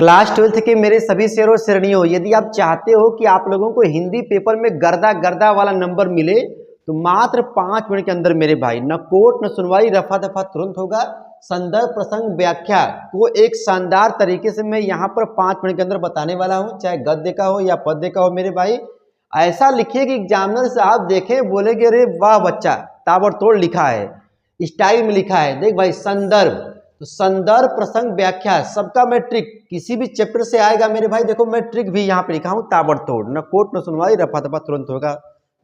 Class 12th के मेरे सभी शेरों श्रेणियों, यदि आप चाहते हो कि आप लोगों को हिंदी पेपर में गर्दा गर्दा वाला नंबर मिले तो मात्र 5 मिनट के अंदर मेरे भाई, न कोर्ट न सुनवाई, रफा दफा तुरंत होगा। संदर्भ प्रसंग व्याख्या को एक शानदार तरीके से मैं यहाँ पर 5 मिनट के अंदर बताने वाला हूँ, चाहे गद्य का हो या पद्य का हो मेरे भाई। ऐसा लिखिए कि एग्जामिनर साहब देखें, बोलेगे अरे वाह बच्चा, ताबड़तोड़ लिखा है, स्टाइल में लिखा है। देख भाई, संदर्भ, तो संदर्भ प्रसंग व्याख्या सबका मैं ट्रिक किसी भी चैप्टर से आएगा मेरे भाई। देखो मैं ट्रिक भी यहाँ पे लिखा हूँ, ताबड़तोड़, न कोर्ट न सुनवाई, रफा दफा तुरंत होगा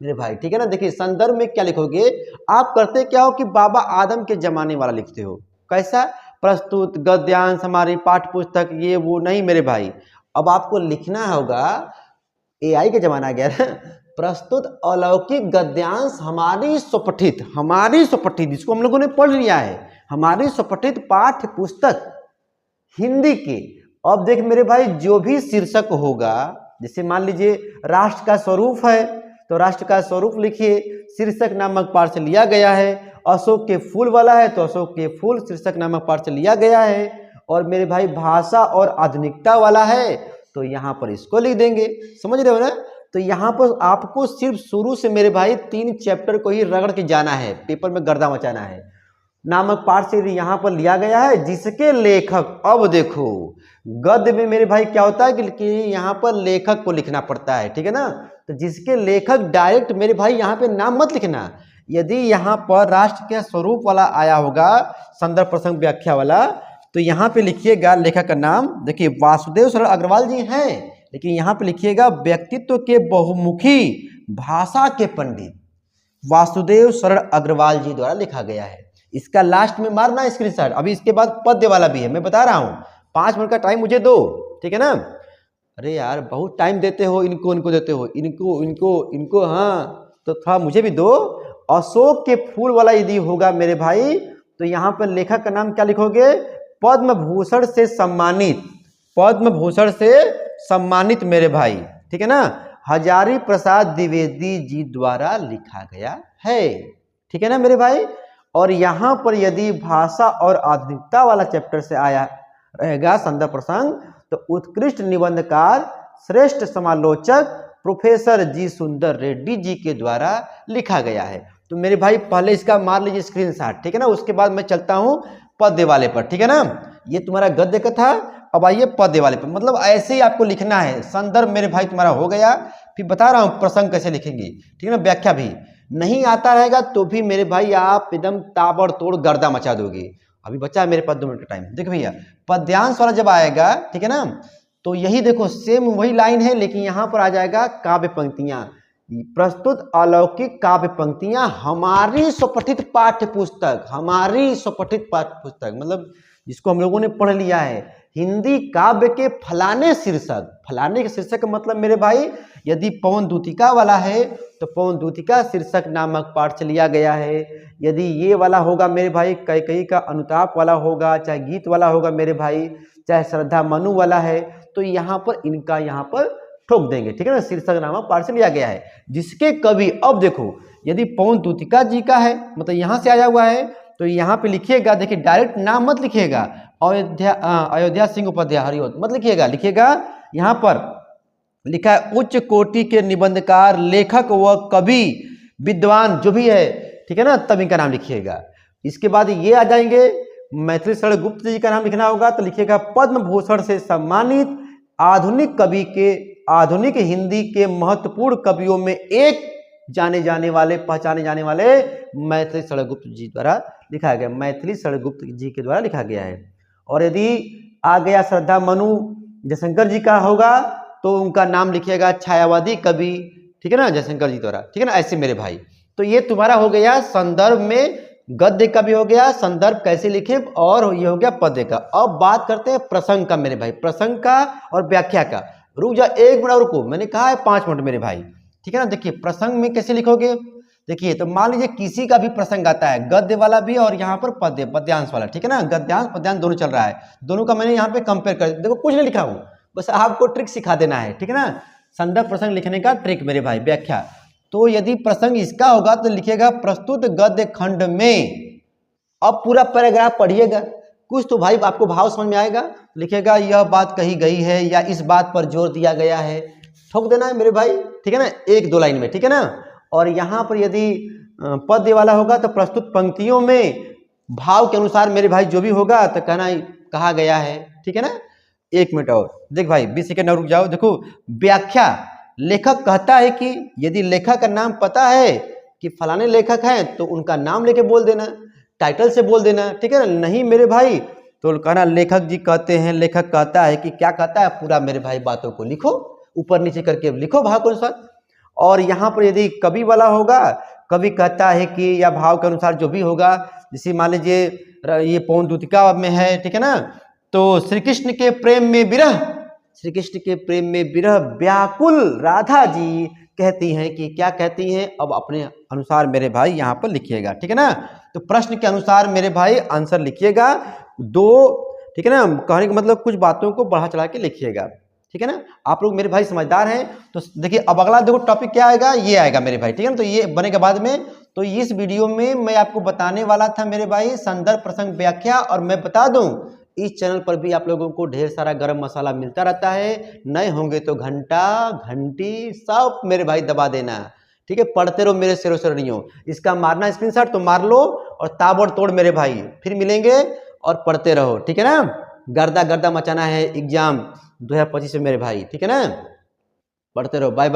मेरे भाई, ठीक है ना। देखिए संदर्भ में क्या लिखोगे आप, करते क्या हो कि बाबा आदम के जमाने वाला लिखते हो। कैसा? प्रस्तुत गद्यांश, हमारी पाठ्य पुस्तक, ये वो नहीं मेरे भाई। अब आपको लिखना होगा, एआई का जमाना आ गया ना, प्रस्तुत अलौकिक गद्यांश हमारी स्वपठित, जिसको हम लोगों ने पढ़ लिया है, हमारी स्वपठित पाठ्य पुस्तक हिंदी के। अब देख मेरे भाई, जो भी शीर्षक होगा, जैसे मान लीजिए राष्ट्र का स्वरूप है तो राष्ट्र का स्वरूप लिखिए, शीर्षक नामक पाठ से लिया गया है। अशोक के फूल वाला है तो अशोक के फूल शीर्षक नामक पाठ से लिया गया है। और मेरे भाई भाषा और आधुनिकता वाला है तो यहाँ पर इसको लिख देंगे, समझ रहे हो ना। तो यहाँ पर आपको सिर्फ शुरू से मेरे भाई 3 चैप्टर को ही रगड़ के जाना है, पेपर में गर्दा मचाना है। नामक पाठ से यहाँ पर लिया गया है, जिसके लेखक, अब देखो गद्य में मेरे भाई क्या होता है कि यहाँ पर लेखक को लिखना पड़ता है, ठीक है ना। तो जिसके लेखक, डायरेक्ट मेरे भाई यहाँ पे नाम मत लिखना। यदि यहाँ पर राष्ट्र के स्वरूप वाला आया होगा, संदर्भ प्रसंग व्याख्या वाला, तो यहाँ पे लिखिएगा लेखक का नाम। देखिए वासुदेव सरल अग्रवाल जी हैं, लेकिन यहाँ पे लिखिएगा व्यक्तित्व के बहुमुखी, भाषा के पंडित वासुदेव सरल अग्रवाल जी द्वारा लिखा गया है। इसका लास्ट में मारना स्क्रीनशॉट। अभी इसके बाद पद्य वाला भी है, मैं बता रहा हूँ। 5 मिनट का टाइम मुझे दो, ठीक है ना। अरे यार बहुत टाइम देते हो, इनको देते हो, इनको हाँ, तो थोड़ा मुझे भी दो। अशोक के फूल वाला यदि होगा मेरे भाई, तो यहाँ पर लेखक का नाम क्या लिखोगे? पद्म भूषण से सम्मानित, पद्म भूषण से सम्मानित मेरे भाई, ठीक है ना, हजारी प्रसाद द्विवेदी जी द्वारा लिखा गया है, ठीक है ना मेरे भाई। और यहाँ पर यदि भाषा और आधुनिकता वाला चैप्टर से आया रहेगा संदर्भ प्रसंग, तो उत्कृष्ट निबंधकार, श्रेष्ठ समालोचक प्रोफेसर जी सुंदर रेड्डी जी के द्वारा लिखा गया है। तो मेरे भाई पहले इसका मार लीजिए स्क्रीनशॉट, ठीक है ना। उसके बाद मैं चलता हूँ पद्य वाले पर, ठीक है ना। ये तुम्हारा गद्य का था, अब आइए पद्य वाले पर। मतलब ऐसे ही आपको लिखना है। संदर्भ मेरे भाई तुम्हारा हो गया, फिर बता रहा हूँ प्रसंग कैसे लिखेंगे, ठीक है ना। व्याख्या भी नहीं आता रहेगा तो भी मेरे भाई आप एकदम ताबड़तोड़ गर्दा मचा दोगे। अभी बचा है मेरे पास 2 मिनट का टाइम। देखो भैया, पद्यांश वाला जब आएगा, ठीक है ना, तो यही देखो सेम वही लाइन है, लेकिन यहाँ पर आ जाएगा काव्य पंक्तियां। प्रस्तुत अलौकिक काव्य पंक्तियां हमारी स्वपठित पाठ्य पुस्तक, हमारी स्वपठित पाठ्य पुस्तक मतलब जिसको हम लोगों ने पढ़ लिया है, हिंदी काव्य के फलाने शीर्षक। फलाने के शीर्षक का मतलब मेरे भाई, यदि पवन दूतिका वाला है तो पवन दूतिका शीर्षक नामक पाठ से लिया गया है। यदि ये वाला होगा मेरे भाई, कैकेयी का अनुताप वाला होगा, चाहे गीत वाला होगा मेरे भाई, चाहे श्रद्धा मनु वाला है, तो यहाँ पर इनका यहाँ पर ठोक देंगे, ठीक है ना। शीर्षक नामक पाठ से लिया गया है, जिसके कवि, अब देखो यदि पवन दूतिका जी का है, मतलब यहाँ से आया हुआ है, तो यहाँ पे लिखिएगा, देखिए डायरेक्ट नाम मत लिखिएगा, अयोध्या सिंह उपाध्याय हरिओत मत लिखिएगा। लिखिएगा यहाँ पर लिखा है उच्च कोटि के निबंधकार, लेखक व कवि, विद्वान जो भी है, ठीक है ना, तब इनका नाम लिखिएगा। इसके बाद ये आ जाएंगे, मैथिली शरण गुप्त जी का नाम लिखना होगा, तो लिखिएगा पद्म भूषण से सम्मानित आधुनिक कवि के, आधुनिक हिंदी के महत्वपूर्ण कवियों में एक जाने जाने वाले, पहचाने जाने वाले मैथिली शरण गुप्त जी द्वारा लिखा गया, मैथिली शरण गुप्त जी के द्वारा लिखा गया है। और यदि आ गया श्रद्धा मनु जयशंकर जी का होगा, तो उनका नाम लिखिएगा छायावादी कवि, ठीक है ना, जयशंकर जी द्वारा, ठीक है ना। ऐसे मेरे भाई, तो ये तुम्हारा हो गया संदर्भ में, गद्य का भी हो गया, संदर्भ कैसे लिखे, और ये हो गया पद्य का। अब बात करते हैं प्रसंग का मेरे भाई, प्रसंग का और व्याख्या का। रुक जा, 1 मिनट रुको, मैंने कहा है 5 मिनट मेरे भाई, ठीक है ना। देखिए प्रसंग में कैसे लिखोगे, देखिए तो मान लीजिए किसी का भी प्रसंग आता है, गद्य वाला भी और यहाँ पर पद्य, पद्यांश वाला, ठीक है ना। गद्यांश पद्यांश दोनों चल रहा है, दोनों का मैंने यहाँ पे कंपेयर कर, देखो कुछ नहीं लिखा हूँ, बस आपको ट्रिक सिखा देना है, ठीक है ना। संदर्भ प्रसंग लिखने का ट्रिक मेरे भाई, व्याख्या। तो यदि प्रसंग इसका होगा तो लिखिएगा प्रस्तुत गद्य खंड में। अब पूरा पैराग्राफ पढ़िएगा, कुछ तो भाई आपको भाव समझ में आएगा। लिखिएगा यह बात कही गई है या इस बात पर जोर दिया गया है, ठोक देना है मेरे भाई, ठीक है ना, 1-2 लाइन में, ठीक है ना। और यहाँ पर यदि पद्य वाला होगा तो प्रस्तुत पंक्तियों में भाव के अनुसार मेरे भाई जो भी होगा तो कहना कहा गया है, ठीक है ना। 1 मिनट और देख भाई, 20 सेकेंड और रुक जाओ। देखो व्याख्या, लेखक कहता है कि यदि लेखक का नाम पता है कि फलाने लेखक हैं तो उनका नाम लेके बोल देना, टाइटल से बोल देना, ठीक है ना। नहीं मेरे भाई तो कहना लेखक जी कहते हैं, लेखक कहता है कि क्या कहता है, पूरा मेरे भाई बातों को लिखो, ऊपर नीचे करके लिखो भाव के अनुसार। और यहाँ पर यदि कवि वाला होगा, कवि कहता है कि या भाव के अनुसार जो भी होगा, जैसे मान लीजिए ये पौन दूतिका में है, ठीक है ना, तो श्री कृष्ण के प्रेम में विरह, श्री कृष्ण के प्रेम में विरह व्याकुल राधा जी कहती हैं कि क्या कहती हैं, अब अपने अनुसार मेरे भाई यहाँ पर लिखिएगा, ठीक है ना। तो प्रश्न के अनुसार मेरे भाई आंसर लिखिएगा 2, ठीक है ना। कहने का मतलब कुछ बातों को बढ़ा चढ़ा के लिखिएगा, ठीक है ना। आप लोग मेरे भाई समझदार हैं। तो देखिए अब अगला देखो टॉपिक क्या आएगा, ये आएगा मेरे भाई, ठीक है ना। तो ये बनेगा बाद में। तो इस वीडियो में मैं आपको बताने वाला था मेरे भाई संदर्भ प्रसंग व्याख्या। और मैं बता दूं इस चैनल पर भी आप लोगों को ढेर सारा गरम मसाला मिलता रहता है, नए होंगे तो घंटा घंटी सब मेरे भाई दबा देना, ठीक है। पढ़ते रहो मेरे शेरों शरणियों, इसका मारना स्क्रीनशॉट तो मार लो और ताबड़तोड़ मेरे भाई, फिर मिलेंगे और पढ़ते रहो, ठीक है ना। गर्दा गर्दा मचाना है एग्जाम 2025 में मेरे भाई, ठीक है ना। पढ़ते रहो, बाय बाय।